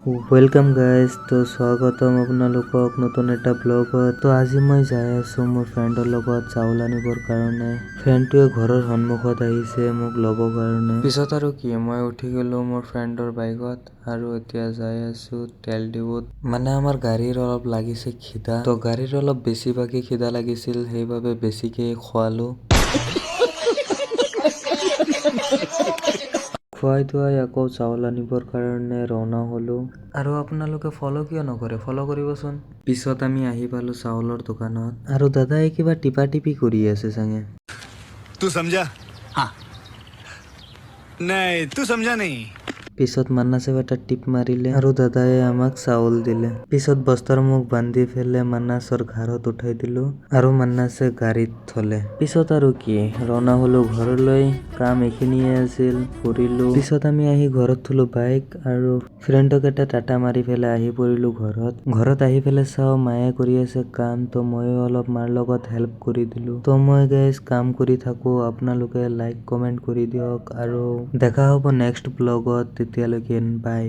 Welcome guys, তো স্বাগতম আপোনালোকক নতুন এটা ব্লগত। তো আজি মই যাই আছো মোৰ ফ্ৰেণ্ডৰ লগত চাউল আনিবৰ কাৰণে। ফ্ৰেণ্ডটোৱে ঘৰৰ সন্মুখত আহিছে মোক ল'ব কাৰণে। পিছত আৰু কি, মই উঠি গলো মোৰ ফ্ৰেণ্ডৰ বাইকত আৰু এতিয়া যাই আছো তেল ডিপুত। মানে আমাৰ গাড়ীৰ অলপ লাগিছে খিদা, তো গাড়ীৰ অলপ বেছিভাগে খিদা লাগিছিল, সেইবাবে বেছিকে খোৱালো। খুৱাই ধুৱাই আকৌ চাউল আনিবৰ কাৰণে ৰওনা হলো। আৰু আপোনালোকে ফলো কিয় নকৰে, ফলো কৰিবচোন। পিছত আমি আহি পালো চাউলৰ দোকানত আৰু দাদাই কিবা টিপা টিপি কৰি আছে চাগে। तू समझा? हाँ। नहीं, तू समझा नहीं। পিছত মান্নাসে এটা টিপ মাৰিলে আৰু দাদাই আমাক চাউল দিলে। পিছত বস্তাৰ মুখ বান্ধি ফেলে মান্নাসৰ ঘাৰত উঠাই দিলো আৰু মান্নাসে গাড়ীত থলে। পিছত আৰু কি, ৰওনা হলো ঘৰলৈ। কাম এইখিনিয়ে আছিল, ফুৰিলো। পিছত আমি আহি ঘৰত থলো বাইক আৰু ফ্ৰেণ্ডক এটা টাটা মাৰি ফেলে আহি পৰিলো ঘৰত। ঘৰত আহি ফেলে চাও মায়ে কৰি আছে কাম, তো ময়ো অলপ মাৰ লগত হেল্প কৰি দিলো। তো মই গাইজ কাম কৰি থাকো, আপোনালোকে লাইক কমেন্ট কৰি দিয়ক আৰু দেখা হ'ব নেক্সট ব্লগত। তেতিয়ালৈকে বাই।